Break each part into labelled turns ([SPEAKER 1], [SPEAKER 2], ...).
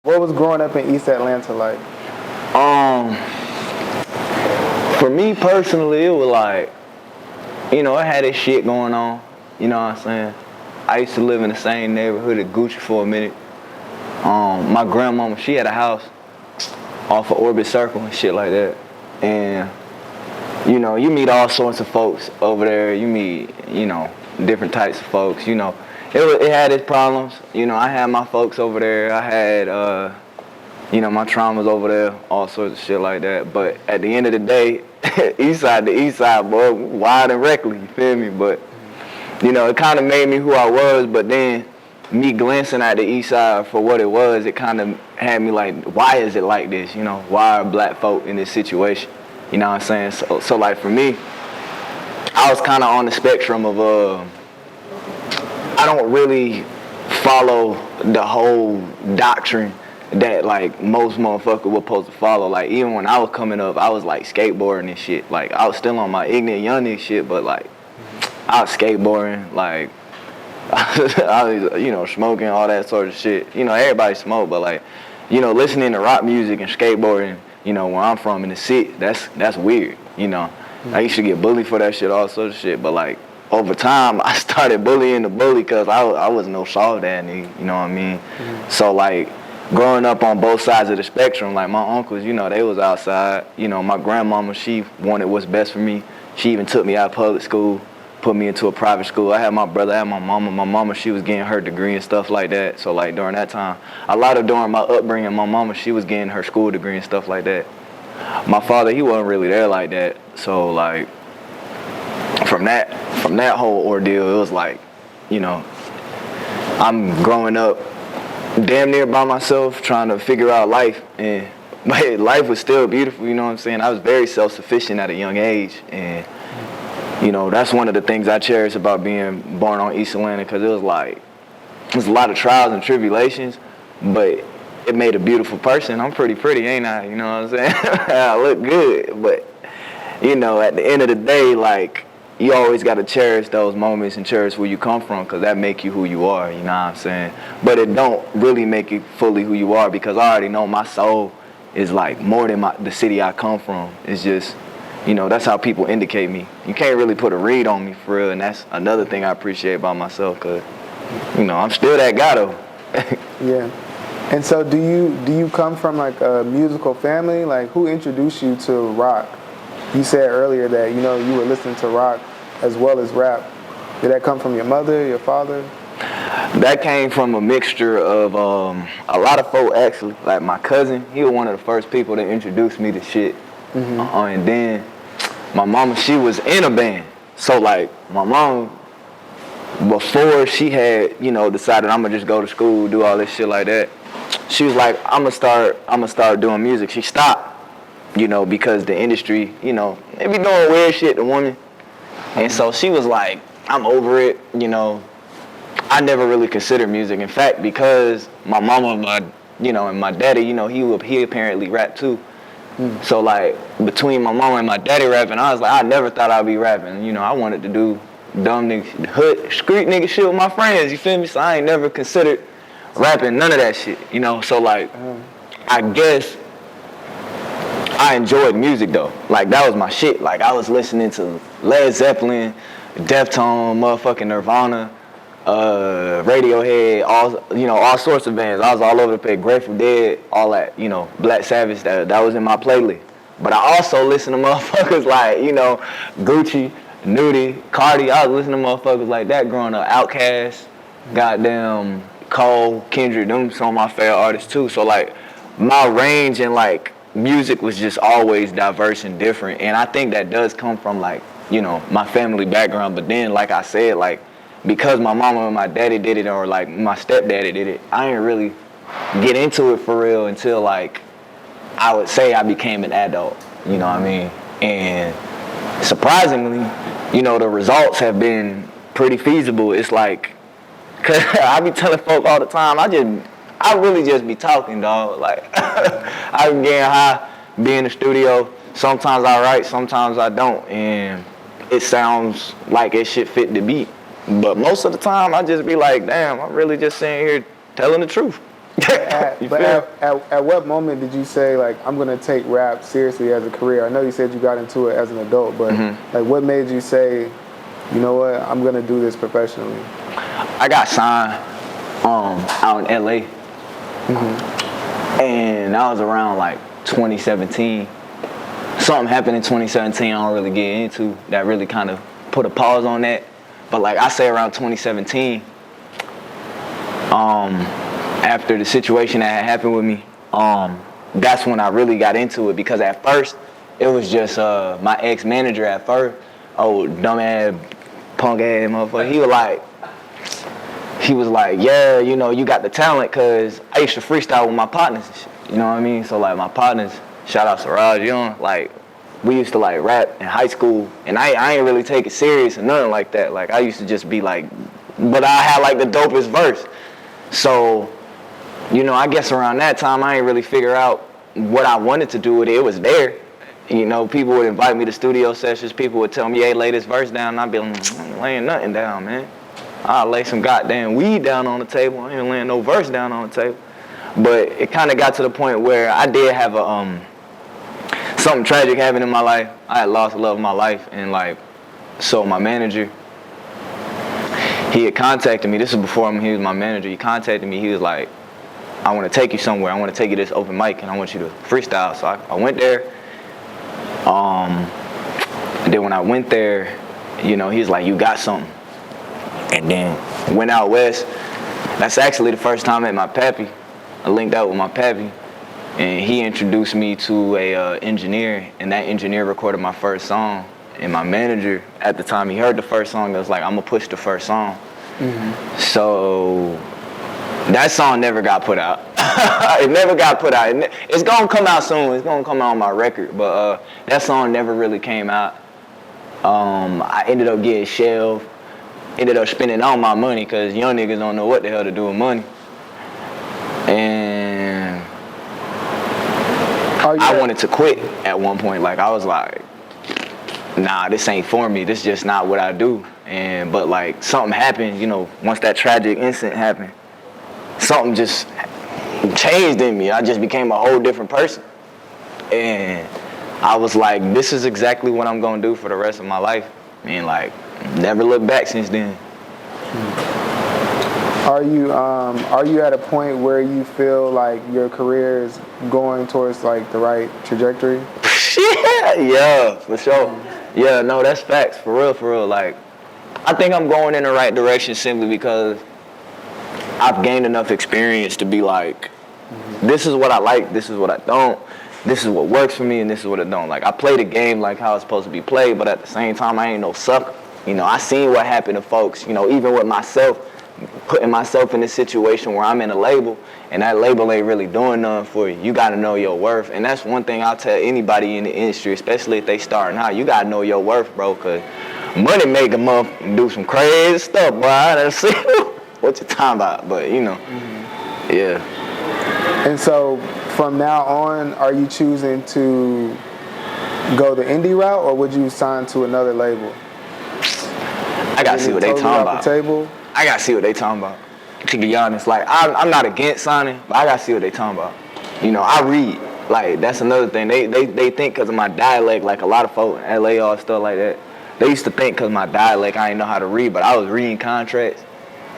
[SPEAKER 1] What was growing up in East Atlanta like?
[SPEAKER 2] Um, for me personally, it was like, it had this shit going on. You know what I'm saying? I used to live in the same neighborhood at Gucci for a minute. My grandmama, she had a house off of Orbit Circle and shit like that. And, you meet all sorts of folks over there. You meet, different types of folks. It had its problems. I had my folks over there. I had, my traumas over there, all sorts of shit like that. But at the end of the day, east side to east side, boy, wild and reckless, you feel me? But, it kind of made me who I was, but then me glancing at the east side for what it was, it kind of had me like, why is it like this? Why are black folk in this situation? You know what I'm saying? So like for me, I was kind of on the spectrum of, I don't really follow the whole doctrine that like most motherfuckers were supposed to follow. Like even when I was coming up, I was like skateboarding and shit. Like I was still on my ignorant young nigga shit, but like I was skateboarding, like I was, smoking, all that sort of shit. Everybody smoke, but like, listening to rock music and skateboarding, where I'm from in the city, that's weird, I used to get bullied for that shit, all sorts of shit, but like, over time, I started bullying the bully because I was no soft that nigga, you know what I mean? So like, growing up on both sides of the spectrum, like my uncles, they was outside. My grandmama, she wanted what's best for me. She even took me out of public school, put me into a private school. I had my brother, I had my mama. My mama, she was getting her degree and stuff like that. So like during that time, during my upbringing, my mama, she was getting her school degree and stuff like that. My father, he wasn't really there like that. So like, from that whole ordeal, it was like, I'm growing up damn near by myself, trying to figure out life, but life was still beautiful, you know what I'm saying? I was very self-sufficient at a young age, and that's one of the things I cherish about being born on East Atlanta, because it was a lot of trials and tribulations, but it made a beautiful person. I'm pretty, ain't I? You know what I'm saying? I look good, but at the end of the day, like, you always got to cherish those moments and cherish where you come from, because that make you who you are, you know what I'm saying? But it don't really make you fully who you are, because I already know my soul is like more than the city I come from. It's just, that's how people indicate me. You can't really put a read on me for real, and that's another thing I appreciate about myself, because, I'm still that guy though.
[SPEAKER 1] Yeah. And so do you come from like a musical family? Like who introduced you to rock? You said earlier that, you were listening to rock as well as rap. Did that come from your mother, your father?
[SPEAKER 2] That came from a mixture of a lot of folk, actually. Like my cousin, he was one of the first people that introduced me to shit. And then my mama, she was in a band. So like my mom, before she had, decided I'm gonna just go to school, do all this shit like that, she was like, I'm gonna start doing music. She stopped, because the industry, they be doing weird shit to women. And so she was like, I'm over it, I never really considered music. In fact, because my mama, and my daddy, he apparently rapped too. So like, between my mama and my daddy rapping, I was like, I never thought I'd be rapping. I wanted to do dumb nigga, hood, street nigga shit with my friends, you feel me? So I ain't never considered rapping, none of that shit, So like, I guess I enjoyed music though. Like that was my shit. Like I was listening to Led Zeppelin, Deftones, motherfucking Nirvana, Radiohead, all sorts of bands. I was all over the place. Grateful Dead, all that, Black Sabbath. That was in my playlist. But I also listen to motherfuckers like, Gucci, Nudie, Cardi. I was listening to motherfuckers like that growing up. Outkast, goddamn Cole, Kendrick. Them some of my favorite artists too. So like my range and like music was just always diverse and different, and I think that does come from like, my family background. But then, like I said, like because my mama and my daddy did it, or like my stepdaddy did it, I didn't really get into it for real until like I would say I became an adult, you know what I mean? And surprisingly, the results have been pretty feasible. It's like, cause I be telling folk all the time, I really just be talking, dog. Like, I be getting high, be in the studio. Sometimes I write, sometimes I don't. And it sounds like it should fit the beat. But most of the time, I just be like, damn, I'm really just sitting here telling the truth. You feel?
[SPEAKER 1] At what moment did you say, like, I'm gonna take rap seriously as a career? I know you said you got into it as an adult, but like, what made you say, you know what, I'm gonna do this professionally?
[SPEAKER 2] I got signed out in LA. And that was around like 2017. Something happened in 2017 I don't really get into that really kind of put a pause on that. But like I say around 2017, after the situation that had happened with me, that's when I really got into it, because at first it was just my ex-manager at first, dumbass, punk ass motherfucker. He was like, yeah, you know, you got the talent, cause I used to freestyle with my partners and shit, you know what I mean? So like my partners, shout out Siraj Young, like we used to like rap in high school, and I ain't really take it serious or nothing like that. Like I used to just be like, but I had like the dopest verse. So, you know, I guess around that time I ain't really figure out what I wanted to do with it. It was there. You know, people would invite me to studio sessions, people would tell me, hey, lay this verse down, and I'd be like, I ain't laying nothing down, man. I'll lay some goddamn weed down on the table. I ain't laying no verse down on the table. But it kind of got to the point where I did have something tragic happen in my life. I had lost the love of my life, and like, so my manager, he had contacted me. This is before he was my manager. He contacted me. He was like, I want to take you somewhere. I want to take you to this open mic, and I want you to freestyle. So I went there. And then when I went there, you know, he's like, you got something. And then went out west. That's actually the first time I met my pappy. I linked out with my pappy, and he introduced me to a engineer, and that engineer recorded my first song. And my manager, at the time he heard the first song, it was like, I'm gonna push the first song. So that song never got put out. It never got put out. It's gonna come out soon. It's gonna come out on my record, but that song never really came out. I ended up getting shelved. Ended up spending all my money, because young niggas don't know what the hell to do with money. And I wanted to quit at one point. Like, I was like, nah, this ain't for me. This just not what I do. But like, something happened, you know, once that tragic incident happened, something just changed in me. I just became a whole different person. And I was like, this is exactly what I'm gonna do for the rest of my life. And like, never looked back since then.
[SPEAKER 1] Are you at a point where you feel like your career is going towards like the right trajectory?
[SPEAKER 2] Yeah, for sure. Yeah, no, that's facts, for real. Like, I think I'm going in the right direction simply because I've gained enough experience to be like, this is what I like, this is what I don't, this is what works for me, and this is what it don't. Like, I play the game like how it's supposed to be played, but at the same time, I ain't no sucker. You know, I seen what happened to folks, you know, even with myself, putting myself in this situation where I'm in a label, and that label ain't really doing nothing for you. You gotta know your worth, and that's one thing I'll tell anybody in the industry, especially if they starting out. You gotta know your worth, bro, because money make a motherfucker do some crazy stuff, boy. I done see what you talking about, but you know, yeah.
[SPEAKER 1] And so, from now on, are you choosing to go the indie route, or would you sign to another label?
[SPEAKER 2] I gotta see what they talking about.
[SPEAKER 1] Table?
[SPEAKER 2] I gotta see what they talking about. To be honest, like, I'm not against signing, but I gotta see what they talking about. You know, I read. Like, that's another thing. They think because of my dialect, like a lot of folk in LA or stuff like that, they used to think because of my dialect I didn't know how to read, but I was reading contracts.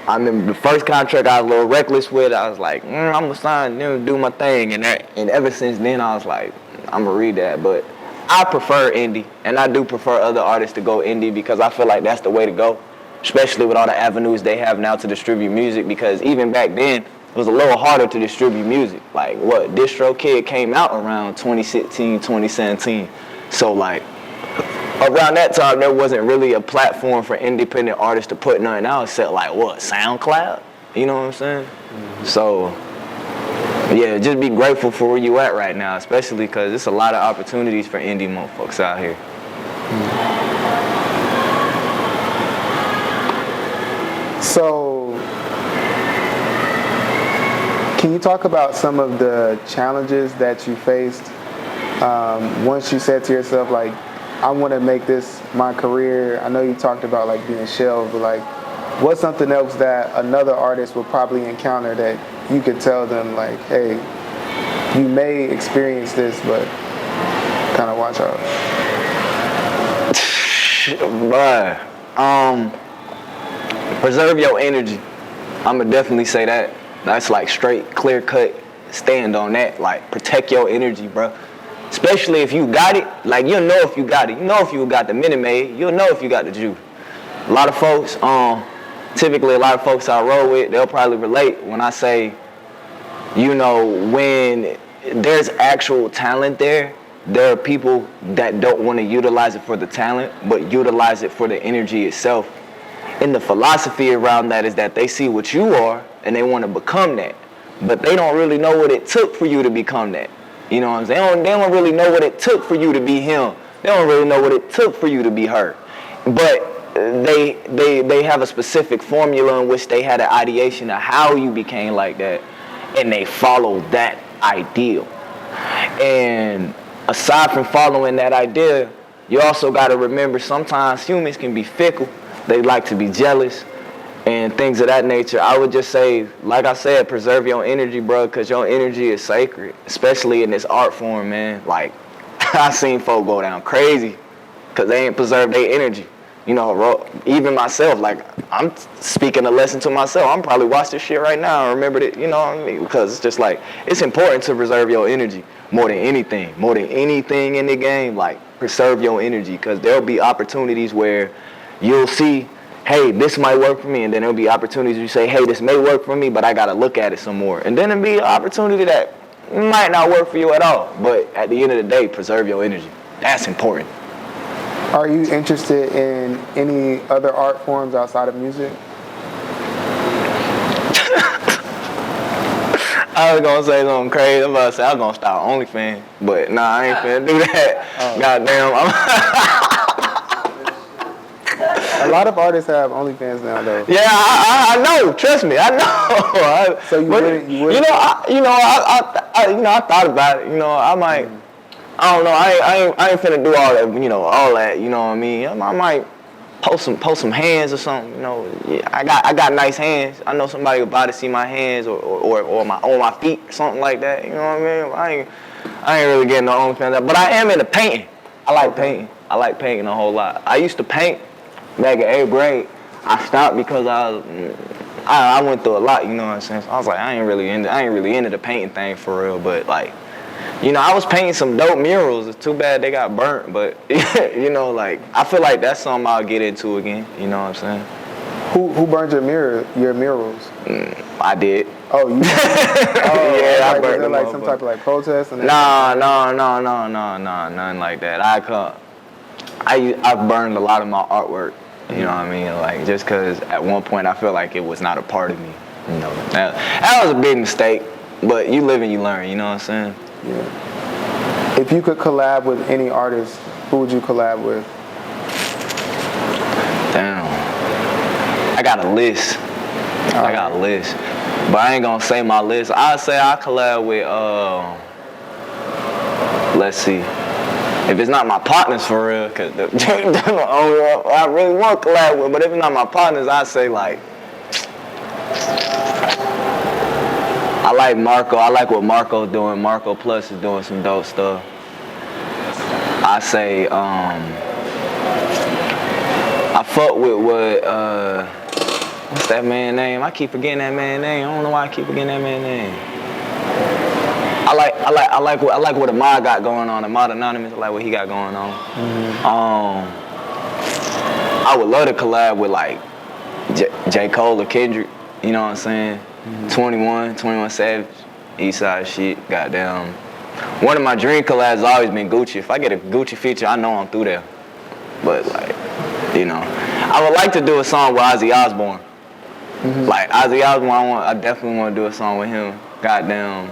[SPEAKER 2] I remember the first contract I was a little reckless with. I was like, I'm gonna sign, do my thing, and ever since then I was like, I'm gonna read that. But I prefer indie, and I do prefer other artists to go indie because I feel like that's the way to go, especially with all the avenues they have now to distribute music. Because even back then, it was a little harder to distribute music. Like, what, DistroKid came out around 2016, 2017. So like, around that time, there wasn't really a platform for independent artists to put nothing out except like, what, SoundCloud? You know what I'm saying? So, yeah, just be grateful for where you at right now, especially because there's a lot of opportunities for indie motherfuckers out here.
[SPEAKER 1] So, can you talk about some of the challenges that you faced once you said to yourself, like, I want to make this my career? I know you talked about like being shelved, but like, what's something else that another artist would probably encounter that you could tell them, like, hey, you may experience this, but kind of watch out?
[SPEAKER 2] Bruh, preserve your energy. I'ma definitely say that. That's like straight, clear cut. Stand on that. Like, protect your energy, bro. Especially if you got it. Like, you'll know if you got it. You know if you got the Minute Maid. You'll know if you got the juice. A lot of folks, typically a lot of folks I roll with, they'll probably relate when I say, you know, when there's actual talent there are people that don't want to utilize it for the talent, but utilize it for the energy itself. And the philosophy around that is that they see what you are and they want to become that. But they don't really know what it took for you to become that. You know what I'm saying? They don't really know what it took for you to be him. They don't really know what it took for you to be her. But they have a specific formula in which they had an ideation of how you became like that, and they follow that ideal. And aside from following that idea, you also got to remember sometimes humans can be fickle. They like to be jealous and things of that nature. I would just say, like I said, preserve your energy, bro, because your energy is sacred, especially in this art form, man. Like, I seen folk go down crazy because they ain't preserved their energy. You know, even myself, like, I'm speaking a lesson to myself. I'm probably watch this shit right now and remember it, you know what I mean? Because it's just like, it's important to preserve your energy more than anything in the game. Like, preserve your energy, because there'll be opportunities where you'll see, hey, this might work for me, and then there'll be opportunities you say, hey, this may work for me, but I gotta look at it some more. And then there'll be an opportunity that might not work for you at all. But at the end of the day, preserve your energy. That's important.
[SPEAKER 1] Are you interested in any other art forms outside of music?
[SPEAKER 2] I was gonna say something crazy. I'm about to say I was gonna start OnlyFans, but nah, I ain't finna do that. Goddamn.
[SPEAKER 1] A lot of artists have OnlyFans now, though.
[SPEAKER 2] Yeah, I know. Trust me, I know.
[SPEAKER 1] So you wouldn't?
[SPEAKER 2] I thought about it. You know, I might. I don't know. I ain't finna do all that. You know, all that. You know what I mean? I might post some hands or something. You know, yeah, I got nice hands. I know somebody would buy to see my hands or my feet or something like that. You know what I mean? I ain't really getting no OnlyFans, but I am into painting. I like painting. I like painting a whole lot. I used to paint back in 8th grade. I stopped because I went through a lot. You know what I'm saying? So I was like, I ain't really into the painting thing for real. But like, you know, I was painting some dope murals. It's too bad they got burnt, but you know, like, I feel like that's something I'll get into again. You know what I'm saying?
[SPEAKER 1] Who burned your murals?
[SPEAKER 2] I did.
[SPEAKER 1] Oh, you?
[SPEAKER 2] Yeah, I burned them.
[SPEAKER 1] Like some type of like protest? And
[SPEAKER 2] No, nothing like that. I've burned a lot of my artwork. You know what I mean? Like, just because at one point I felt like it was not a part of me. You know, that was a big mistake. But you live and you learn. You know what I'm saying?
[SPEAKER 1] Yeah. If you could collab with any artist, who would you collab with?
[SPEAKER 2] Damn. I got a list. I got a list. But I ain't gonna say my list. I'd say I collab with, let's see. If it's not my partners for real, because they're the only one I really want to collab with, but if it's not my partners, I'd say like, I like Marco. I like what Marco's doing. Marco Plus is doing some dope stuff. I say, I fuck with what, what's that man's name? I keep forgetting that man's name. I don't know why I keep forgetting that man's name. I like what Ahmad got going on. Ahmad Anonymous, I like what he got going on. I would love to collab with like J. Cole or Kendrick. You know what I'm saying? 21 Savage, Eastside shit, goddamn. One of my dream collabs has always been Gucci. If I get a Gucci feature, I know I'm through there. But like, you know, I would like to do a song with Ozzy Osbourne. Like Ozzy Osbourne, I definitely want to do a song with him. Goddamn,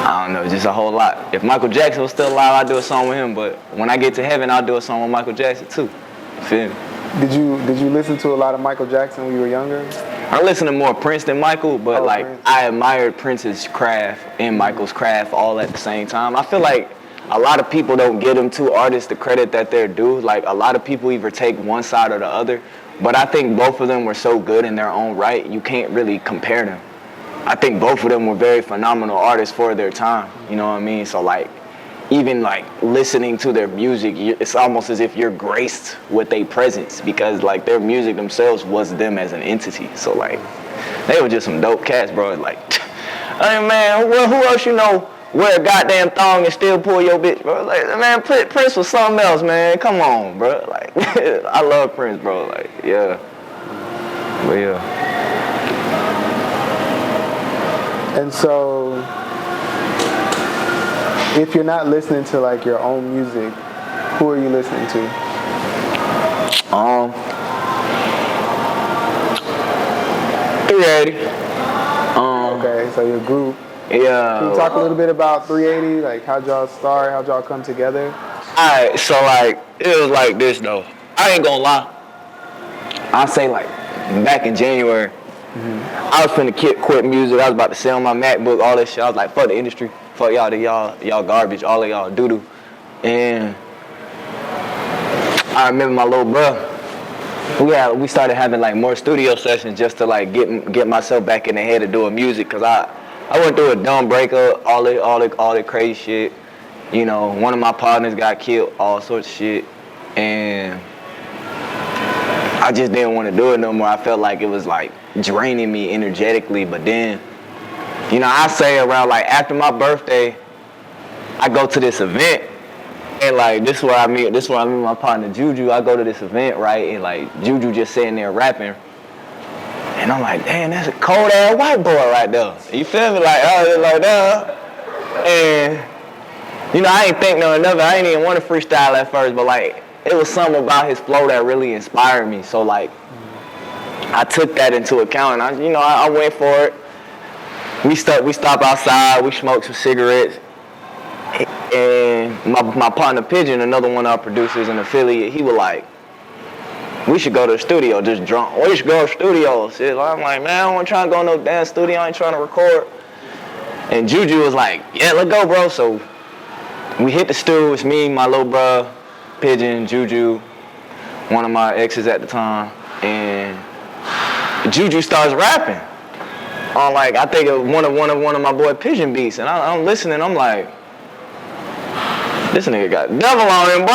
[SPEAKER 2] I don't know, just a whole lot. If Michael Jackson was still alive, I'd do a song with him. But when I get to heaven, I'll do a song with Michael Jackson too. You feel me?
[SPEAKER 1] Did you listen to a lot of Michael Jackson when you were younger?
[SPEAKER 2] I listen to more Prince than Michael, but like
[SPEAKER 1] Prince.
[SPEAKER 2] I admired Prince's craft and Michael's craft all at the same time. I feel like a lot of people don't give them two artists the credit that they're due. Like a lot of people either take one side or the other, But I think both of them were so good in their own right, you can't really compare them. I think both of them were very phenomenal artists for their time, you know what I mean? So like, even like listening to their music, it's almost as if you're graced with their presence, because like their music themselves was them as an entity. So like, they were just some dope cats, bro. Like, hey man, who else you know wear a goddamn thong and still pull your bitch, bro? Like, man, Prince was something else, man. Come on, bro. Like, I love Prince, bro. Like, yeah. But yeah.
[SPEAKER 1] And so, if you're not listening to like your own music, who are you listening to?
[SPEAKER 2] 380.
[SPEAKER 1] Okay, so your group.
[SPEAKER 2] Yeah.
[SPEAKER 1] Can you talk a little bit about 380? Like, how'd y'all start? How'd y'all come together?
[SPEAKER 2] Alright, so like, it was like this though. I ain't gonna lie. I say like, back in January, I was finna quit music. I was about to sell my MacBook, all that shit. I was like, fuck the industry. Fuck y'all garbage, all of y'all doo-doo. And I remember my little bro. We started having like more studio sessions just to like get myself back in the head of doing music, cause I went through a dumb breakup, all the crazy shit. You know, one of my partners got killed, all sorts of shit, and I just didn't want to do it no more. I felt like it was like draining me energetically. But then, you know, I say around like after my birthday, I go to this event. And like this is where I meet my partner Juju. I go to this event, right, and like Juju just sitting there rapping, and I'm like, damn, that's a cold ass white boy right there. You feel me? Like, I was like that. And you know, I ain't think nothing of it. I ain't even want to freestyle at first, but like it was something about his flow that really inspired me. So like, I took that into account, and I went for it. We stop outside. We smoked some cigarettes. And my partner Pigeon, another one of our producers, an affiliate, he was like, we should go to the studio, just drunk. We should go to the studio. Shit. I'm like, man, I don't want to try to go to no damn studio. I ain't trying to record. And Juju was like, yeah, let's go, bro. So we hit the studio. It's me, my little bro, Pigeon, Juju, one of my exes at the time. And Juju starts rapping on like, I think it was one of my boy Pigeon beats. And I'm listening, I'm like, this nigga got devil on him, boy.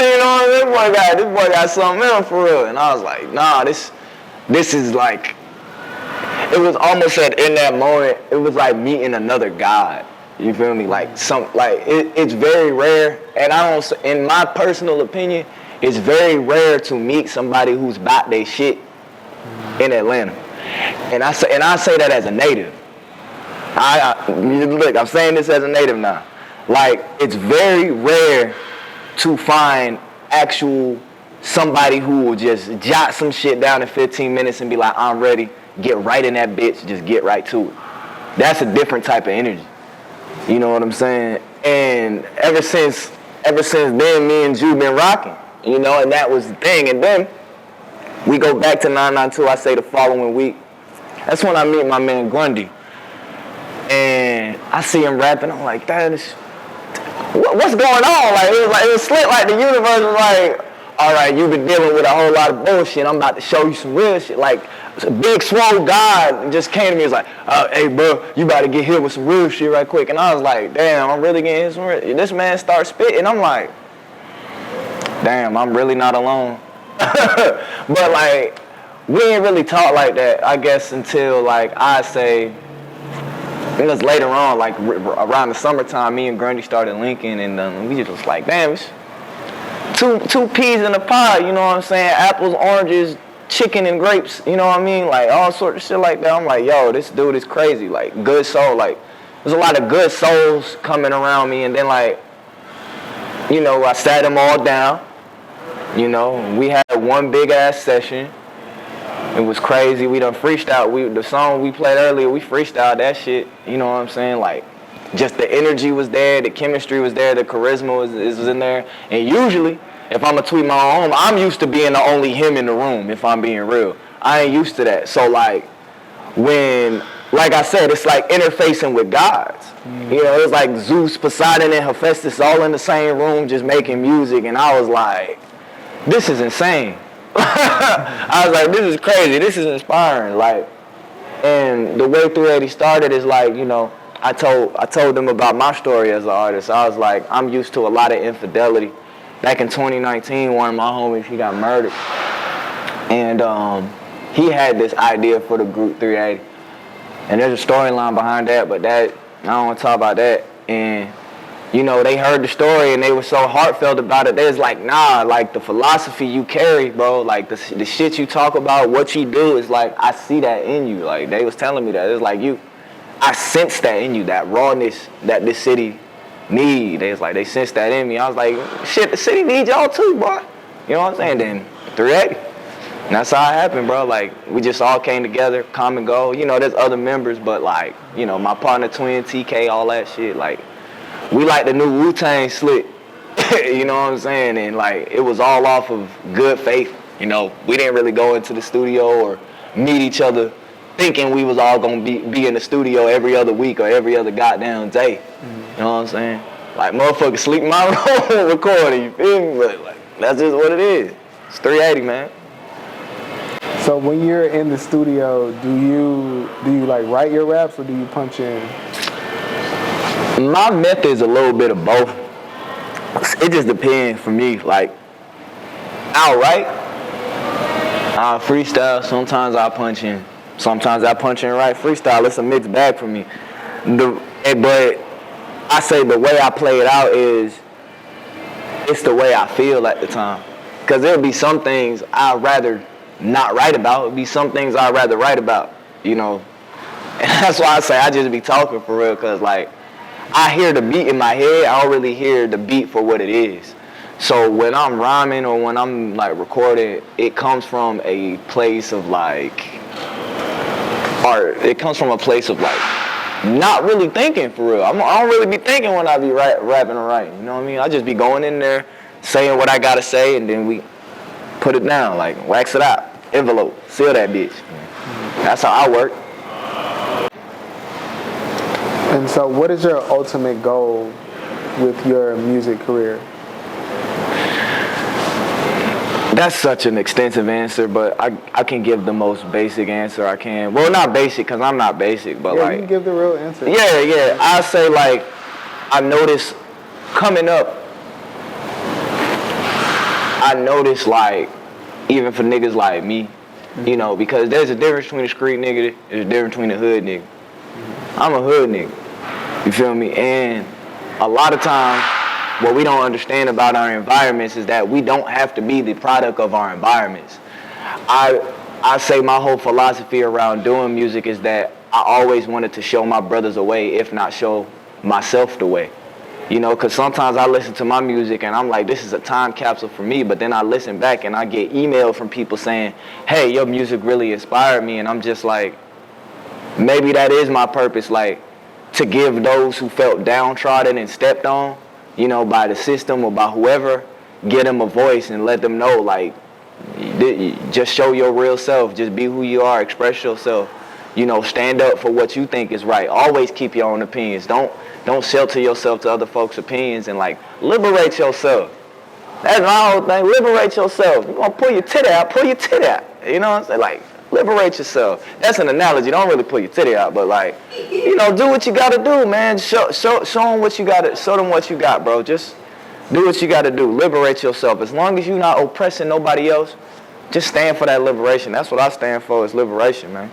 [SPEAKER 2] You know, this boy got something else for real. And I was like, nah, this is like, it was almost in that moment, it was like meeting another God. You feel me? Like it's very rare, and in my personal opinion, it's very rare to meet somebody who's about their shit in Atlanta. And I say that as a native. Look, I'm saying this as a native now. Like, it's very rare to find actual somebody who will just jot some shit down in 15 minutes and be like, I'm ready, get right in that bitch, just get right to it. That's a different type of energy. You know what I'm saying? And ever since then, me and Ju been rocking, you know, and that was the thing. And then we go back to 992, I say the following week. That's when I meet my man Grundy. And I see him rapping, I'm like, what's going on? Like it was slick. Like the universe was like, all right, you've been dealing with a whole lot of bullshit. I'm about to show you some real shit. Like a big swole God just came to me. It was like, hey bro, you about to get hit with some real shit right quick. And I was like, damn, I'm really getting hit some real. This man starts spitting. I'm like, damn, I'm really not alone. But like, we ain't really talk like that, I guess, until like I say. It was later on, like around the summertime, me and Grundy started linking, and we just like, damn, it's two peas in a pod, you know what I'm saying? Apples, oranges, chicken, and grapes, you know what I mean? Like all sorts of shit like that. I'm like, yo, this dude is crazy, like good soul. Like there's a lot of good souls coming around me, and then like, you know, I sat them all down. You know, we had one big ass session. It was crazy. We done freestyled. The song we played earlier, we freestyled that shit. You know what I'm saying? Like, just the energy was there, the chemistry was there, the charisma was in there. And usually, if I'm gonna tweet my own, I'm used to being the only him in the room, if I'm being real. I ain't used to that. So like, like I said, it's like interfacing with gods. You know, it's like Zeus, Poseidon, and Hephaestus all in the same room just making music. And I was like, this is insane. I was like, this is crazy. This is inspiring. Like, and the way 380 started is like, you know, I told them about my story as an artist. I was like, I'm used to a lot of infidelity. Back in 2019, one of my homies, he got murdered. And he had this idea for the group 380. And there's a storyline behind that, but that I don't want to talk about that. And you know, they heard the story and they were so heartfelt about it. They was like, nah, like the philosophy you carry, bro, like the shit you talk about, what you do is like, I see that in you. Like they was telling me that. It's like I sense that in you, that rawness that this city need. They was like, they sense that in me. I was like, shit, the city needs y'all too, boy. You know what I'm saying? Then 380. And that's how it happened, bro. Like, we just all came together, common goal. You know, there's other members, but like, you know, my partner Twin, TK, all that shit, like, we like the new Wu-Tang slick, you know what I'm saying? And like, it was all off of good faith. You know, we didn't really go into the studio or meet each other thinking we was all gonna be in the studio every other week or every other goddamn day. You know what I'm saying? Like, motherfuckers sleep in my room recording, you feel me? But like, that's just what it is. It's 380, man.
[SPEAKER 1] So when you're in the studio, do you like write your raps or do you punch in?
[SPEAKER 2] My method is a little bit of both. It just depends for me. Like, I'll write, I'll freestyle. Sometimes I'll punch in. Sometimes I punch in and write freestyle. It's a mixed bag for me. But I say the way I play it out is it's the way I feel at the time. Because there'll be some things I'd rather not write about. There'll be some things I'd rather write about, you know. And that's why I say I just be talking for real, because like, I hear the beat in my head. I don't really hear the beat for what it is. So when I'm rhyming or when I'm like recording, it comes from a place of like art. It comes from a place of like not really thinking for real. I don't really be thinking when I be rapping or writing. You know what I mean? I just be going in there, saying what I gotta say, and then we put it down, like wax it out, envelope, seal that bitch. That's how I work.
[SPEAKER 1] And so what is your ultimate goal with your music career?
[SPEAKER 2] That's such an extensive answer, but I can give the most basic answer I can. Well, not basic, because I'm not basic, but
[SPEAKER 1] yeah,
[SPEAKER 2] like...
[SPEAKER 1] you can give the real answer.
[SPEAKER 2] Yeah. I say, like, I noticed coming up, like, even for niggas like me, you know, because there's a difference between a street nigga, there's a difference between a hood nigga. I'm a hood nigga. You feel me? And a lot of times, what we don't understand about our environments is that we don't have to be the product of our environments. I say my whole philosophy around doing music is that I always wanted to show my brothers a way, if not show myself the way. You know, because sometimes I listen to my music and I'm like, this is a time capsule for me, but then I listen back and I get email from people saying, hey, your music really inspired me, and I'm just like, maybe that is my purpose, like, to give those who felt downtrodden and stepped on, you know, by the system or by whoever, get them a voice and let them know, like, just show your real self, just be who you are, express yourself, you know, stand up for what you think is right. Always keep your own opinions. Don't shelter yourself to other folks' opinions, and like, liberate yourself. That's my whole thing, liberate yourself. You want to pull your titty out, pull your titty out. You know what I'm saying? Like, liberate yourself. That's an analogy. Don't really pull your titty out, but like, you know, do what you gotta do, man. Show them what you gotta, show them what you got, bro. Just do what you gotta do. Liberate yourself. As long as you're not oppressing nobody else, just stand for that liberation. That's what I stand for, is liberation, man.